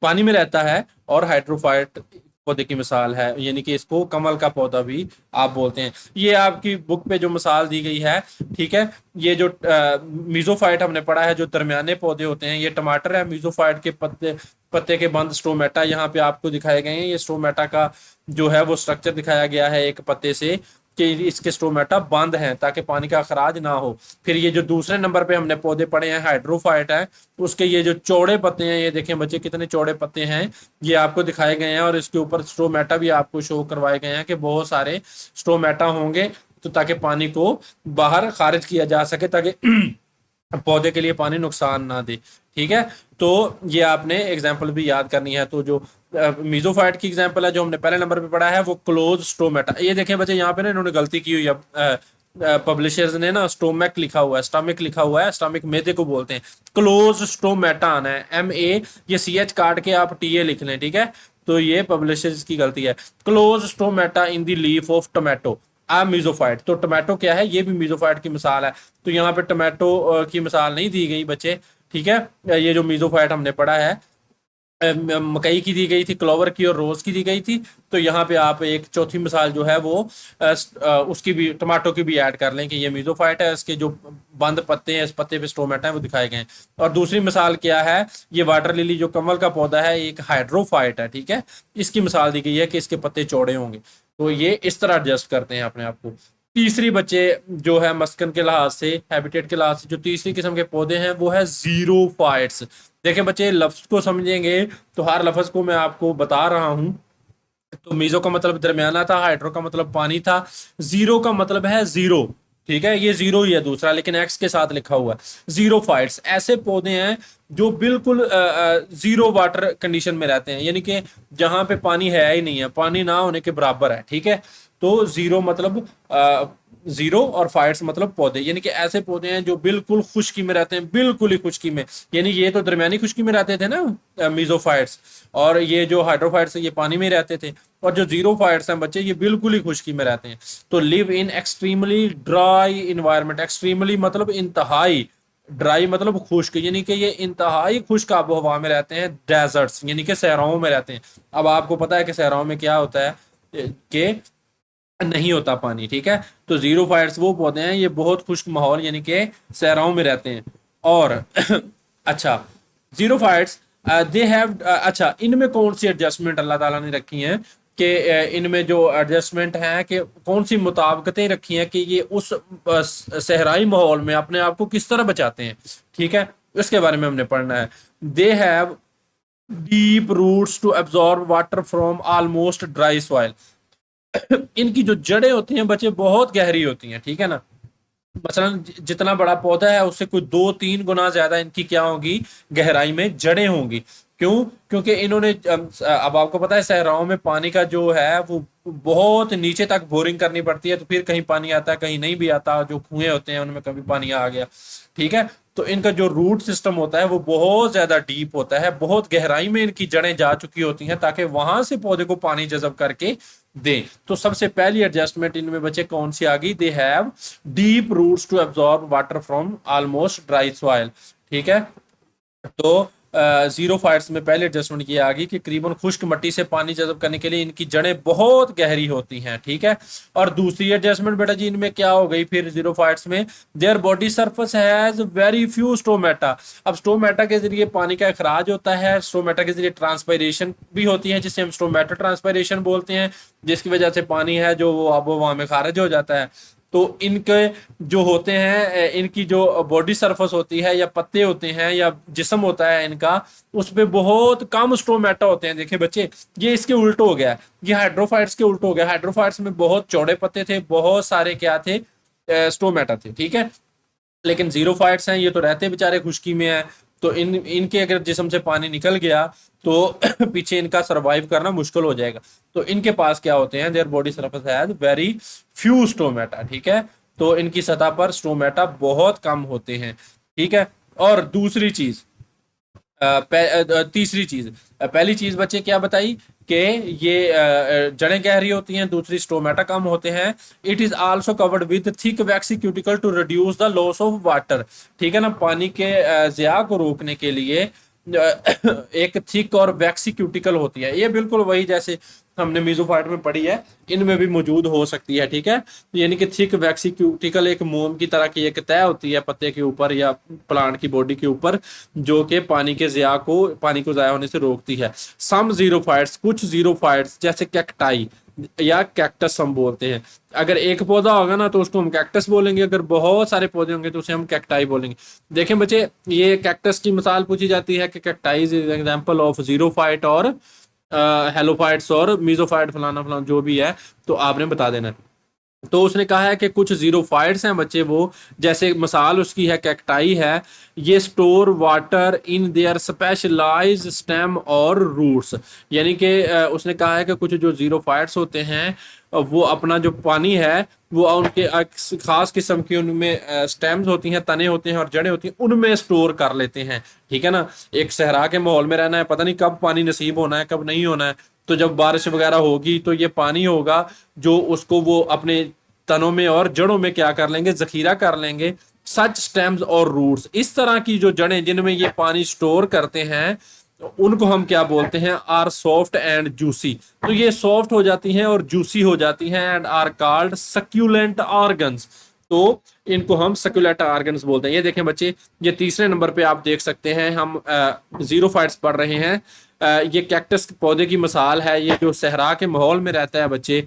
पानी में रहता है, और हाइड्रोफाइट पौधे की मिसाल है, यानी कि इसको कमल का पौधा भी आप बोलते हैं। ये आपकी बुक पे जो मिसाल दी गई है, ठीक है, ये जो मीजोफाइट हमने पढ़ा है जो दरमियाने पौधे होते हैं, ये टमाटर है। मीजोफाइट के पत्ते पत्ते के बंद स्टोमेटा यहाँ पे आपको दिखाए गए हैं। ये स्टोमेटा का जो है वो स्ट्रक्चर दिखाया गया है एक पत्ते से, कि इसके स्टोमेटा बंद हैं ताकि पानी का अखराज ना हो। फिर ये जो दूसरे नंबर पे हमने पौधे पड़े हैं हाइड्रोफाइट है, उसके ये जो चौड़े पत्ते हैं, ये देखें बच्चे कितने चौड़े पत्ते हैं, ये आपको दिखाए गए हैं और इसके ऊपर स्टोमेटा भी आपको शो करवाए गए हैं कि बहुत सारे स्टोमेटा होंगे, तो ताकि पानी को बाहर खारिज किया जा सके, ताकि पौधे के लिए पानी नुकसान ना दे। ठीक है, तो ये आपने एग्जाम्पल भी याद करनी है। तो जो मीजोफाइट की एग्जाम्पल है जो हमने पहले नंबर पे पढ़ा है वो क्लोज स्टोमेटा। ये देखें बच्चे यहाँ पे ना इन्होंने गलती की हुई है, पब्लिशर्स ने ना स्टोमैक लिखा हुआ है, स्टमक लिखा हुआ है, स्टमक मैदे को बोलते हैं, क्लोज स्टोमेटा आना है MA, ये CH काट के आप TA लिख लें। ठीक है, तो ये पब्लिशर्स की गलती है। Close stomata in the leaf of tomato a mesophyte. तो टोमेटो क्या है, ये भी मीजोफाइट की मिसाल है। तो यहाँ पे टोमेटो की मिसाल नहीं दी गई बच्चे। ठीक है, ये जो मीजोफाइट हमने पढ़ा है, मकई की दी गई थी, क्लोवर की और रोज की दी गई थी। तो यहाँ पे आप एक चौथी मिसाल जो है वो उसकी भी, टमाटो की भी ऐड कर लें कि ये मीजोफाइट है, इसके जो बंद पत्ते हैं, इस पत्ते पे स्टोमेटा है, वो दिखाए गए हैं। और दूसरी मिसाल क्या है, ये वाटर लिली जो कमल का पौधा है, एक हाइड्रोफाइट है। ठीक है, इसकी मिसाल दी गई है कि इसके पत्ते चौड़े होंगे। तो ये इस तरह एडजस्ट करते हैं अपने आप को। तीसरी बच्चे जो है मस्कन के लिहाज से, हैबिटेट के लिहाज से, जो तीसरी किस्म के पौधे हैं वो है जीरोफाइट्स। देखें बच्चे, लफ्ज को समझेंगे तो हर लफ्ज को मैं आपको बता रहा हूं। तो मीजो का मतलब दरमियाना था, हाइड्रो का मतलब पानी था, जीरो का मतलब है जीरो। ठीक है, ये जीरो ही है दूसरा, लेकिन एक्स के साथ लिखा हुआ है। जीरोफाइट्स ऐसे पौधे हैं जो बिल्कुल जीरो वाटर कंडीशन में रहते हैं, यानी कि जहां पे पानी है ही नहीं है, पानी ना होने के बराबर है। ठीक है, तो जीरो मतलब जीरो और फाइट्स मतलब पौधे, यानी कि ऐसे पौधे हैं जो बिल्कुल खुश्की में रहते हैं, बिल्कुल ही खुश्की में। यानी ये तो दरमियानी खुश्की में रहते थे ना मीजोफाइट्स, और ये जो हाइड्रोफाइट्स ये पानी में रहते थे। और जो जीरोफाइट्स हैं बच्चे, ये बिल्कुल ही खुश्की में रहते हैं। तो live in extremely dry environment. Extremely मतलब इंतहाई, ड्राई मतलब खुश्क, यानी कि ये इंतहाई खुश्क आबो हवा में रहते हैं। डेजर्ट्स यानी कि सहराओं में रहते हैं। अब आपको पता है कि सहराओं में क्या होता है कि नहीं होता पानी। ठीक है, तो जीरोफाइट्स वो पौधे हैं, ये बहुत खुश्क माहौल यानी कि सहराओं में रहते हैं। और अच्छा, जीरोफाइट्स दे हैव, अच्छा इनमें कौन सी एडजस्टमेंट अल्लाह ताला ने रखी हैं कि इनमें जो एडजस्टमेंट है कि कौन सी मुताबिकतें रखी हैं कि ये उस सहराई माहौल में अपने आप को किस तरह बचाते हैं। ठीक है, इसके बारे में हमने पढ़ना है। They have deep roots to absorb water from almost dry soil. इनकी जो जड़ें होती हैं बच्चे बहुत गहरी होती हैं। ठीक है ना, मसलन जितना बड़ा पौधा है उससे कोई 2-3 गुना ज्यादा इनकी क्या होगी, गहराई में जड़ें होंगी। क्यों? क्योंकि इन्होंने अब आपको पता है सहराओं में पानी का जो है वो बहुत नीचे तक बोरिंग करनी पड़ती है, तो फिर कहीं पानी आता है कहीं नहीं भी आता, जो कुएं होते हैं उनमें कभी पानी आ गया। ठीक है, तो इनका जो रूट सिस्टम होता है वो बहुत ज्यादा डीप होता है, बहुत गहराई में इनकी जड़ें जा चुकी होती हैं ताकि वहां से पौधे को पानी जज़ब करके दें। तो सबसे पहली एडजस्टमेंट इनमें बच्चे कौन सी आ गई, they have deep roots to absorb water from almost dry soil. ठीक है, तो जीरो फाइट्स में पहले एडजस्टमेंट ये आ गई कि करीबन खुश्क मिट्टी से पानी जज़ब करने के लिए इनकी जड़ें बहुत गहरी होती हैं। ठीक है, और दूसरी एडजस्टमेंट बेटा जी इनमें क्या हो गई फिर जीरो फाइट्स में, their body surface has very few stomata. अब स्टोमेटा के जरिए पानी का अखराज होता है, स्टोमेटा के जरिए ट्रांसपायरेशन भी होती है जिसे हम स्टोमेटो ट्रांसपायरेशन बोलते हैं, जिसकी वजह से पानी है जो वो आबो हवा में खारिज हो जाता है। तो इनके जो होते हैं, इनकी जो बॉडी सरफेस होती है या पत्ते होते हैं या जिस्म होता है इनका, उस पे बहुत कम स्टोमेटा होते हैं। देखिए बच्चे, ये इसके उल्ट हो गया, ये हाइड्रोफाइट्स के उल्ट हो गया। हाइड्रोफाइट्स में बहुत चौड़े पत्ते थे, बहुत सारे क्या थे, स्टोमेटा थे। ठीक है, लेकिन जीरोफाइट्स हैं, ये तो रहते बेचारे खुश्की में है, तो इनके अगर जिस्म से पानी निकल गया तो पीछे इनका सरवाइव करना मुश्किल हो जाएगा। तो इनके पास क्या होते हैं, their body surface has very few stomata. ठीक है, तो इनकी सतह पर स्टोमेटा बहुत कम होते हैं। ठीक है, और दूसरी चीज, तीसरी चीज, पहली चीज बच्चे क्या बताई कि ये जड़ें गहरी होती हैं, दूसरी स्टोमेटा कम होते हैं। It is also covered with thick waxy cuticle to reduce the loss of water. ठीक है ना, पानी के ज़िया को रोकने के लिए एक थिक और वैक्सी क्यूटिकल होती है, ये बिल्कुल वही जैसे हमने मीजोफाइट में पढ़ी है, इनमें भी मौजूद हो सकती है। ठीक है, तो यानी कि थिक वैक्सी क्यूटिकल एक मोम की तरह की एक तह होती है पत्ते के ऊपर या प्लांट की बॉडी के ऊपर, जो कि पानी के पानी को ज़ाया होने से रोकती है। सम जीरोफाइट्स, कुछ जीरोफाइट्स जैसे कैक्टाई, या कैक्टस हम बोलते हैं। अगर एक पौधा होगा ना तो उसको हम कैक्टस बोलेंगे, अगर बहुत सारे पौधे होंगे तो उसे हम कैक्टाई बोलेंगे। देखें बच्चे, ये कैक्टस की मिसाल पूछी जाती है कि cacti is example of xerophyte और हेलोफाइट्स और मीजोफाइट फलाना फलाना जो भी है, तो आपने बता देना है। तो उसने कहा है कि कुछ जीरोफाइट्स हैं बच्चे वो, जैसे मिसाल उसकी है कैक्टाई है, ये store water in their specialise stem और रूट्स। यानी कि उसने कहा है कि कुछ जो जीरोफाइट्स होते हैं वो अपना जो पानी है वो उनके खास किस्म की उनमें स्टेम्स होती हैं, तने होते हैं और जड़ें होती हैं, उनमें स्टोर कर लेते हैं। ठीक है ना। एक सहरा के माहौल में रहना है, पता नहीं कब पानी नसीब होना है कब नहीं होना है, तो जब बारिश वगैरह होगी तो ये पानी होगा जो उसको वो अपने तनों में और जड़ों में क्या कर लेंगे, जखीरा कर लेंगे। सच स्टेम्स और रूट्स, इस तरह की जो जड़ें जिनमें ये पानी स्टोर करते हैं, उनको हम क्या बोलते हैं, आर सॉफ्ट एंड जूसी। तो ये सॉफ्ट हो जाती हैं और जूसी हो जाती हैं and are called succulent organs. तो इनको हम सक्यूलेंट ऑर्गन्स बोलते हैं। ये देखें बच्चे, ये तीसरे नंबर पे आप देख सकते हैं, हम जीरोफाइट्स पढ़ रहे हैं। ये कैक्टस पौधे की मिसाल है, ये जो सहरा के माहौल में रहता है बच्चे,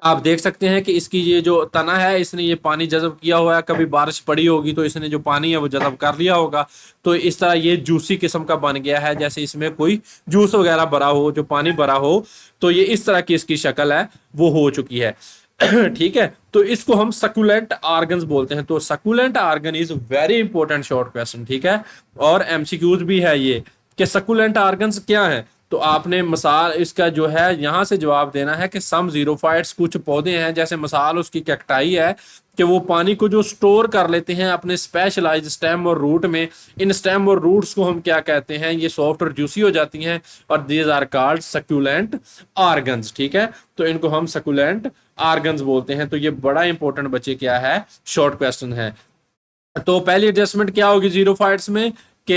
आप देख सकते हैं कि इसकी ये जो तना है इसने ये पानी जज़ब किया हुआ है, कभी बारिश पड़ी होगी तो इसने जो पानी है वो जज़ब कर लिया होगा, तो इस तरह ये जूसी किस्म का बन गया है, जैसे इसमें कोई जूस वगैरह भरा हो, जो पानी भरा हो, तो ये इस तरह की इसकी शक्ल है वो हो चुकी है। ठीक है, तो इसको हम सकुलेंट आर्गन्स बोलते हैं। तो succulent organ is very important short question, ठीक है, और एमसीक्यूज भी है ये कि सकुलेंट आर्गन्स क्या है। तो आपने मिसाल इसका जो है यहां से जवाब देना है कि सम जीरोफाइट्स, कुछ पौधे हैं, जैसे मिसाल उसकी कैक्टाई है कि वो पानी को जो स्टोर कर लेते हैं अपने स्पेशलाइज्ड स्टेम और रूट में। इन स्टेम और रूट्स को हम क्या कहते हैं, ये सॉफ्ट और जूसी हो जाती हैं और these are called succulent organs. ठीक है, तो इनको हम सकुलेंट आर्गन्स बोलते हैं। तो ये बड़ा इंपॉर्टेंट बच्चे क्या है, शॉर्ट क्वेश्चन है। तो पहली एडजस्टमेंट क्या होगी जीरोफाइट्स में कि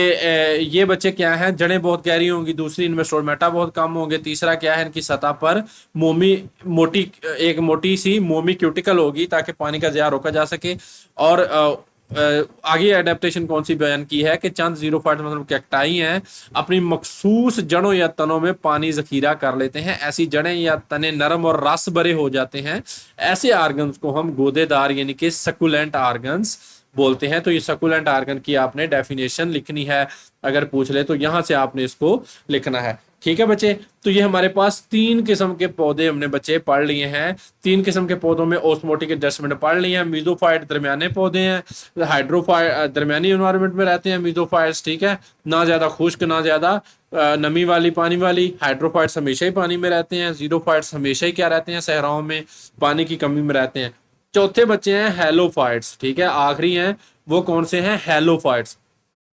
ये बच्चे क्या हैं, जड़ें बहुत गहरी होंगी, दूसरी इनमें स्टोरमेटा बहुत कम होंगे, तीसरा क्या है, इनकी सतह पर मोमी मोटी एक मोटी सी मोमी क्यूटिकल होगी ताकि पानी का ज़िया रोका जा सके। और आगे एडेप्टेशन कौन सी बयान की है कि चंद जीरोफाइट मतलब कैक्टाई हैं, अपनी मखसूस जड़ों या तनों में पानी जखीरा कर लेते हैं। ऐसी जड़ें या तने नरम और रस भरे हो जाते हैं। ऐसे आर्गन्स को हम गोदेदार यानी कि सकुलेंट आर्गन्स बोलते हैं। तो ये सकुलेंट आर्गन की आपने डेफिनेशन लिखनी है, अगर पूछ ले तो यहां से आपने इसको लिखना है। ठीक है बच्चे, तो ये हमारे पास तीन किस्म के पौधे हमने बच्चे पढ़ लिए हैं। तीन किस्म के पौधों में ऑस्मोटिक एडजस्टमेंट पढ़ लिए हैं। मीजोफाइट दरमियाने पौधे हैं, हाइड्रोफाइट दरमियानी एनवायरनमेंट में रहते हैं मीजोफाइट्स, ठीक है, ना ज्यादा खुश्क ना ज्यादा नमी वाली पानी वाली। हाइड्रोफाइट्स हमेशा ही पानी में रहते हैं। जीरोफाइट्स हमेशा ही क्या रहते हैं, सहराओं में पानी की कमी में रहते हैं। चौथे बच्चे हैं हेलोफाइट्स, ठीक है, आखिरी हैं वो कौन से हैं, हेलोफाइट्स।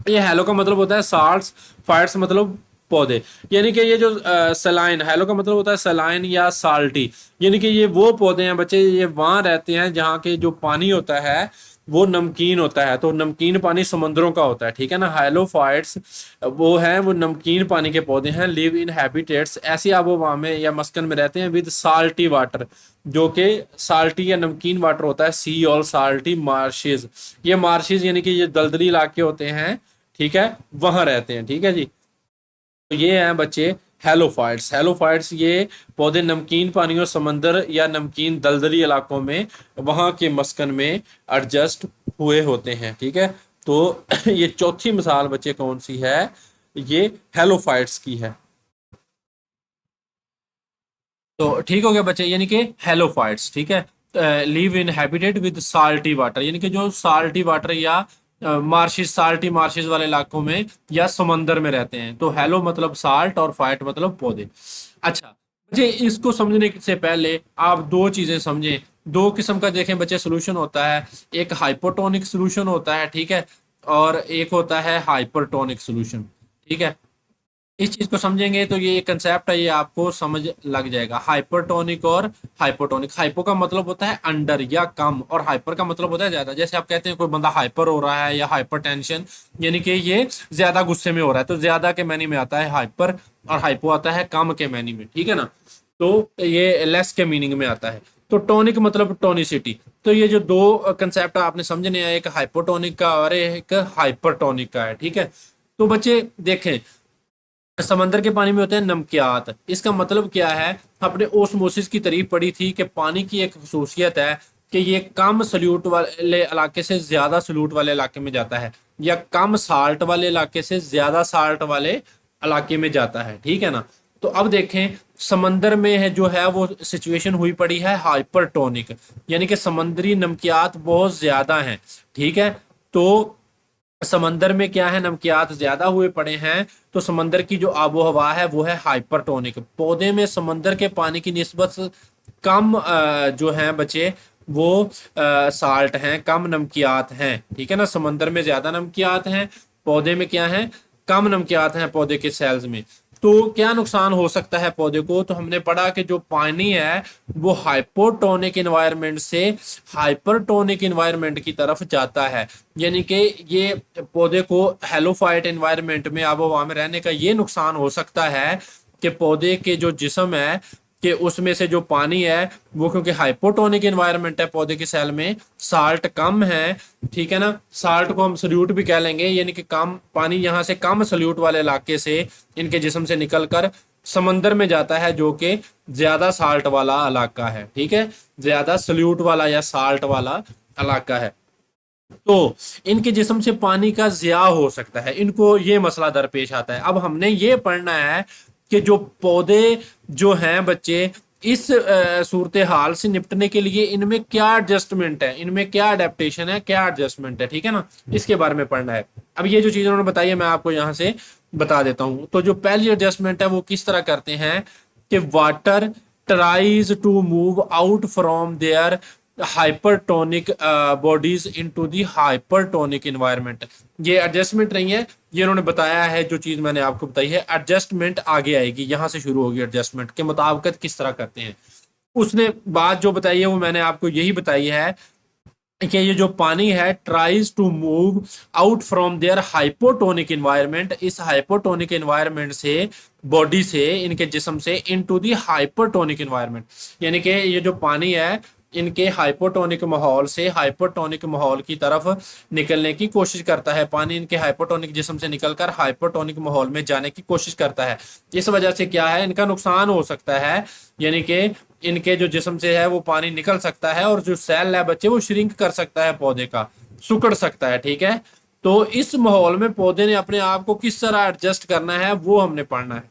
ये हेलो का मतलब होता है साल्ट्स, फाइट्स मतलब पौधे। यानी कि ये जो सलाइन, हेलो का मतलब होता है सलाइन या साल्टी, यानी कि ये वो पौधे हैं बच्चे, ये वहां रहते हैं जहाँ के जो पानी होता है वो नमकीन होता है। तो नमकीन पानी समुद्रों का होता है, ठीक है ना। हाइलोफाइट्स वो हैं, वो नमकीन पानी के पौधे हैं। लिव इन हैबिटेट्स, ऐसी आबोहवा में या मस्कन में रहते हैं विद साल्टी वाटर, जो कि साल्टी या नमकीन वाटर होता है। सी और साल्टी मार्शेज, ये मार्शेज यानी कि ये दलदली इलाके होते हैं, ठीक है, वहां रहते हैं। ठीक है जी, तो ये हैं बच्चे हेलोफाइट्स। हेलोफाइट्स ये पौधे नमकीन पानियों, समंदर या नमकीन दलदली इलाकों में वहां के मस्कन में एडजस्ट हुए होते हैं। ठीक है, तो ये चौथी मिसाल बच्चे कौन सी है, ये हेलोफाइट्स की है। तो ठीक हो गया बच्चे, यानी कि हेलोफाइट्स, ठीक है, live in habitat with salty water, यानी कि जो साल्टी वाटर या मार्शिस, साल्टी मार्शिस वाले इलाकों में या समंदर में रहते हैं। तो हेलो मतलब साल्ट और फाइट मतलब पौधे। अच्छा बच्चे, इसको समझने से पहले आप दो चीजें समझें। दो किस्म का देखें बच्चे सोल्यूशन होता है, एक हाइपोटोनिक सोल्यूशन होता है, ठीक है, और एक होता है हाइपरटोनिक सोल्यूशन। ठीक है, इस चीज को समझेंगे तो ये कंसेप्ट है, ये आपको समझ लग जाएगा। हाइपरटोनिक और हाइपोटोनिक, हाइपो का मतलब होता है अंडर या कम, और हाइपर का मतलब होता है ज्यादा। जैसे आप कहते हैं कोई बंदा हाइपर हो रहा है या हाइपर टेंशन, यानी कि ये ज्यादा गुस्से में हो रहा है, तो ज्यादा के मैनी में आता है हाइपर, और हाइपो आता है कम के मैनी में, ठीक है ना। तो ये लेस के मीनिंग में आता है। तो टोनिक मतलब टोनिसिटी। तो ये जो दो कंसेप्ट आपने समझने हैं, एक हाइपोटोनिक का और एक हाइपरटोनिक का है, ठीक है। तो बच्चे देखें, समंदर के पानी में होते हैं नमकियात। इसका मतलब क्या है, अपने ओस्मोसिस की तारीफ पड़ी थी कि पानी की एक खसूसियत है कि ये कम सल्यूट वाले इलाके से ज्यादा सल्यूट वाले इलाके में जाता है, या कम साल्ट वाले इलाके से ज्यादा साल्ट वाले इलाके में जाता है, ठीक है ना। तो अब देखें, समंदर में है जो है वो सिचुएशन हुई पड़ी है हाइपरटोनिक, यानी कि समुद्री नमकियात बहुत ज्यादा हैं, ठीक है। तो समंदर में क्या है, नमकियात ज्यादा हुए पड़े हैं, तो समंदर की जो आबो हवा है वो है हाइपरटोनिक। पौधे में समंदर के पानी की निस्बत कम जो है बच्चे वो साल्ट हैं, कम नमकियात हैं, ठीक है ना। समंदर में ज्यादा नमकियात हैं, पौधे में क्या है, कम नमकियात हैं पौधे के सेल्स में। तो क्या नुकसान हो सकता है पौधे को, तो हमने पढ़ा कि जो पानी है वो हाइपोटोनिक इन्वायरमेंट से हाइपरटोनिक इन्वायरमेंट की तरफ जाता है, यानी कि ये पौधे को हेलोफाइट एनवायरनमेंट में आबो हवा में रहने का ये नुकसान हो सकता है कि पौधे के जो जिस्म है कि उसमें से जो पानी है वो, क्योंकि हाइपोटोनिक एनवायरनमेंट है पौधे के सेल में, साल्ट कम है, ठीक है ना। साल्ट को हम सल्यूट भी कह लेंगे, यानी कि कम पानी यहाँ से कम सल्यूट वाले इलाके से इनके जिस्म से निकलकर समंदर में जाता है, जो कि ज्यादा साल्ट वाला इलाका है, ठीक है, ज्यादा सल्यूट वाला या साल्ट वाला इलाका है। तो इनके जिस्म से पानी का ज़िया हो सकता है, इनको ये मसला दरपेश आता है। अब हमने ये पढ़ना है कि जो पौधे जो हैं बच्चे, इस सूरत हाल से निपटने के लिए इनमें क्या एडजस्टमेंट है, इनमें क्या अडेप्टेशन है, क्या एडजस्टमेंट है, ठीक है ना, इसके बारे में पढ़ना है। अब ये जो चीज़ उन्होंने बताई है मैं आपको यहाँ से बता देता हूँ। तो जो पहली एडजस्टमेंट है वो किस तरह करते हैं कि water tries to move out from their hypertonic bodies into the hypertonic environment. ये एडजस्टमेंट नहीं है, ये उन्होंने बताया है, जो चीज मैंने आपको बताई है एडजस्टमेंट आगे आएगी, यहां से शुरू होगी एडजस्टमेंट के मुताबिक किस तरह करते हैं। उसने बात जो बताई है वो मैंने आपको यही बताई है कि ये जो पानी है tries to move out from their hypotonic environment, इस हाइपोटोनिक इन्वायरमेंट से, बॉडी से, इनके जिस्म से, इनटू दी हाइपरटोनिक इन्वायरमेंट, यानी कि ये जो पानी है इनके हाइपोटोनिक माहौल से हाइपोटोनिक माहौल की तरफ निकलने की कोशिश करता है। पानी इनके हाइपोटोनिक जिस्म से निकलकर हाइपोटोनिक माहौल में जाने की कोशिश करता है। इस वजह से क्या है, इनका नुकसान हो सकता है, यानी कि इनके जो जिस्म से है वो पानी निकल सकता है, और जो सेल है बच्चे वो श्रिंक कर सकता है, पौधे का सुकड़ सकता है, ठीक है। तो इस माहौल में पौधे ने अपने आप को किस तरह एडजस्ट करना है वो हमने पढ़ना है।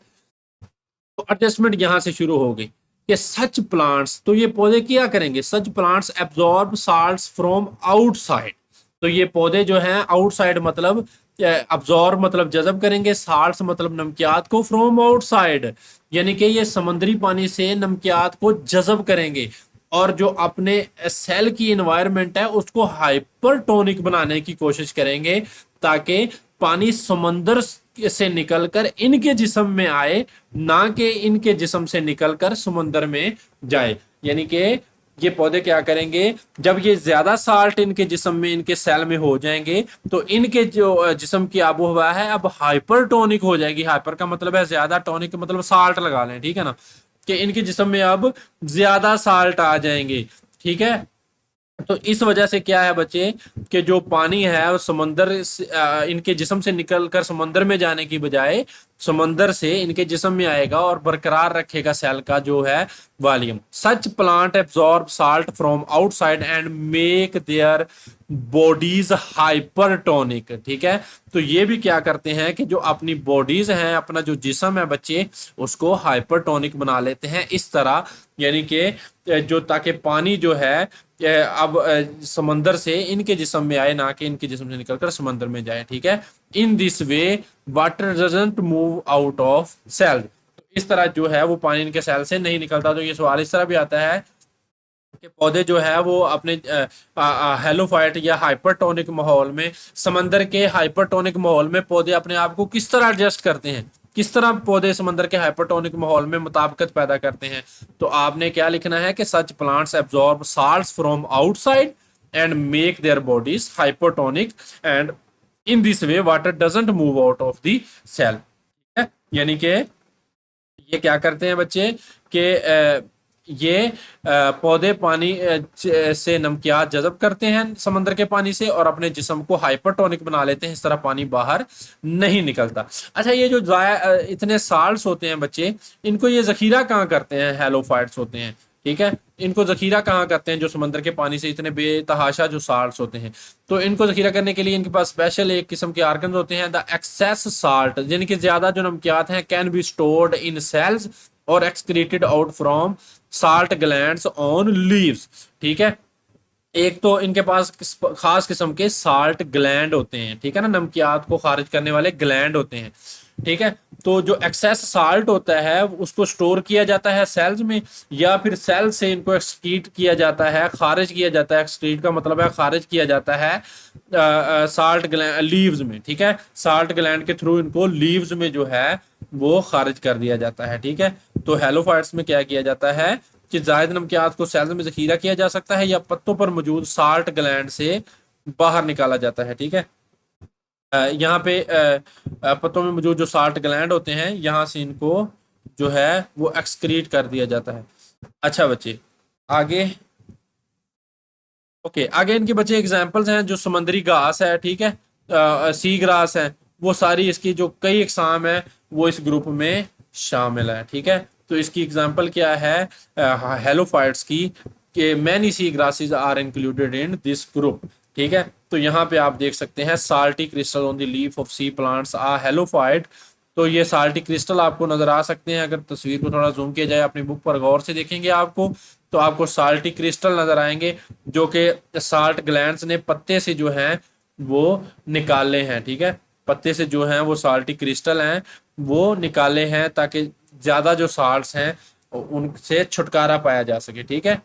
तो एडजस्टमेंट यहां से शुरू हो गई कि सच प्लांट्स, तो ये पौधे क्या करेंगे, सच plants absorb salts from outside. तो ये पौधे जो हैं आउटसाइड मतलब अब्जॉर्ब मतलब जज़ब करेंगे, साल्ट्स मतलब नमकियात को, फ्रॉम आउटसाइड यानी कि ये समंदरी पानी से नमकियात को जज़ब करेंगे, और जो अपने सेल की इन्वायरमेंट है उसको हाइपरटोनिक बनाने की कोशिश करेंगे, ताकि पानी समंदर से निकलकर इनके जिस्म में आए, ना कि इनके जिस्म से निकलकर समंदर में जाए। यानी कि ये पौधे क्या करेंगे, जब ये ज्यादा साल्ट इनके जिस्म में, इनके सेल में हो जाएंगे, तो इनके जो जिस्म की आबो हवा है अब हाइपरटोनिक हो जाएगी। हाइपर का मतलब है ज्यादा, टोनिक का मतलब साल्ट लगा लें, ठीक है ना, कि इनके जिस्म में अब ज्यादा साल्ट आ जाएंगे, ठीक है। तो इस वजह से क्या है बच्चे, कि जो पानी है वो इनके जिस्म से निकलकर समंदर में जाने की बजाय समंदर से इनके जिस्म में आएगा और बरकरार रखेगा सेल का जो है volume. Such plant absorb salt from outside and make their bodies hypertonic, ठीक है। तो ये भी क्या करते हैं कि जो अपनी बॉडीज हैं, अपना जो जिस्म है बच्चे, उसको हाइपरटोनिक बना लेते हैं इस तरह, यानी कि जो, ताकि पानी जो है अब समंदर से इनके जिस्म में आए, ना कि इनके जिस्म से निकलकर समंदर में जाए, ठीक है। In this way water doesn't move out of cell. तो इस तरह जो है वो पानी इनके सेल से नहीं निकलता। तो ये सवाल इस तरह भी आता है कि पौधे जो है वो अपने हेलोफाइट या हाइपरटोनिक माहौल में, समंदर के हाइपरटोनिक माहौल में पौधे अपने आप को किस तरह एडजस्ट करते हैं, किस तरह पौधे समंदर के हाइपरटोनिक माहौल में मुताबिकत पैदा करते हैं। तो आपने क्या लिखना है कि such plants absorb salts from outside and make their bodies hypertonic, and in this way water doesn't move out of the cell, यानी कि ये क्या करते हैं बच्चे कि ये पौधे पानी से नमकियात जज़ब करते हैं समंदर के पानी से और अपने जिस्म को हाइपरटोनिक बना लेते हैं, इस तरह पानी बाहर नहीं निकलता। अच्छा, ये जो इतने साल्ट्स होते हैं बच्चे, इनको ये जखीरा कहाँ करते हैं? हेलोफाइट्स होते हैं, ठीक है। इनको जखीरा कहाँ करते हैं? जो समंदर के पानी से इतने बेतहाशा जो साल्ट्स होते हैं, तो इनको जखीरा करने के लिए इनके पास स्पेशल एक किस्म के आर्गन होते हैं, द एक्सेस साल्ट, जिनके ज्यादा जो नमकियात हैं, can be stored in cells और excreted out from salt glands on leaves, ठीक है। एक तो इनके पास खास किस्म के साल्ट ग्लैंड होते हैं, ठीक है ना, नमकियात को खारिज करने वाले ग्लैंड होते हैं, ठीक है। तो जो एक्सेस साल्ट होता है उसको स्टोर किया जाता है सेल्स में, या फिर सेल से इनको एक्सक्रीट किया जाता है, खारिज किया जाता है। एक्सक्रीट का मतलब है खारिज किया जाता है साल्ट ग्लैंड लीव्स में, ठीक है। साल्ट ग्लैंड के थ्रू इनको लीव्स में जो है वो खारिज कर दिया जाता है, ठीक है। तो हेलोफाइट्स में क्या किया जाता है कि जायद नमकियात को सेल्स में जखीरा किया जा सकता है या पत्तों पर मौजूद साल्ट ग्लैंड से बाहर निकाला जाता है, ठीक है। यहाँ पे पत्तों में मौजूद जो साल्ट ग्लैंड होते हैं, यहाँ से इनको जो है वो एक्सक्रीट कर दिया जाता है। अच्छा बच्चे, आगे ओके, आगे इनके बच्चे एग्जांपल्स हैं। जो समुद्री घास है, ठीक है, सी ग्रास है, वो सारी इसकी जो कई इकसाम है वो इस ग्रुप में शामिल है, ठीक है। तो इसकी एग्जांपल क्या है हेलोफाइट्स की, कि many sea grasses are included in this group, ठीक है। तो यहाँ पे आप देख सकते हैं salty crystal on the leaf of sea plants are halophyte. तो ये साल्टी क्रिस्टल आपको नजर आ सकते हैं, अगर तस्वीर को थोड़ा जूम किया जाए, अपनी बुक पर गौर से देखेंगे आपको, तो आपको साल्टी क्रिस्टल नजर आएंगे, जो कि साल्ट ग्लैंड्स ने पत्ते से जो है वो निकाले हैं, ठीक है। पत्ते से जो है वो साल्टी क्रिस्टल हैं वो निकाले हैं, ताकि ज्यादा जो साल्ट्स हैं उनसे छुटकारा पाया जा सके, ठीक है।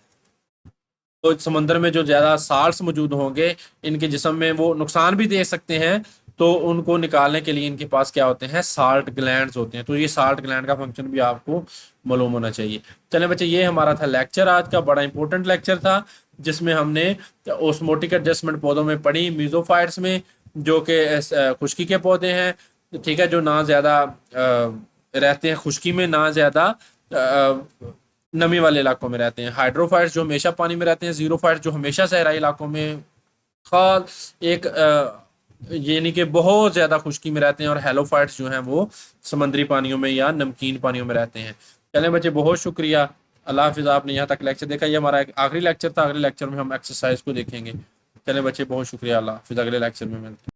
तो समंदर में जो ज्यादा साल्ट्स मौजूद होंगे, इनके जिस्म में वो नुकसान भी दे सकते हैं, तो उनको निकालने के लिए इनके पास क्या होते हैं? साल्ट ग्लैंड्स होते हैं। तो ये साल्ट ग्लैंड का फंक्शन भी आपको मालूम होना चाहिए। चले बच्चे, ये हमारा था लेक्चर, आज का बड़ा इंपॉर्टेंट लेक्चर था, जिसमें हमने ओस्मोटिक एडजस्टमेंट पौधों में पढ़ी, मीजोफाइट्स में, जो कि खुश्की के पौधे हैं, ठीक है, जो ना ज्यादा रहते हैं खुश्की में, ना ज्यादा नमी वाले इलाकों में रहते हैं। हाइड्रोफाइट्स जो हमेशा पानी में रहते हैं, जीरोफाइट्स जो हमेशा सहराई इलाकों में, खास एक यानी कि बहुत ज्यादा खुश्की में रहते हैं, और हेलोफाइट्स जो हैं वो समंदरी पानियों में या नमकीन पानियों में रहते हैं। चलें बच्चे, बहुत शुक्रिया, अल्लाह हाफिज़। आपने यहाँ तक लेक्चर देखा, ये हमारा एक आखिरी लेक्चर था। अगले लेक्चर में हम एक्सरसाइज को देखेंगे। चलें बच्चे, बहुत शुक्रिया, अल्लाह हाफिज़, अगले लेक्चर में मिलते हैं।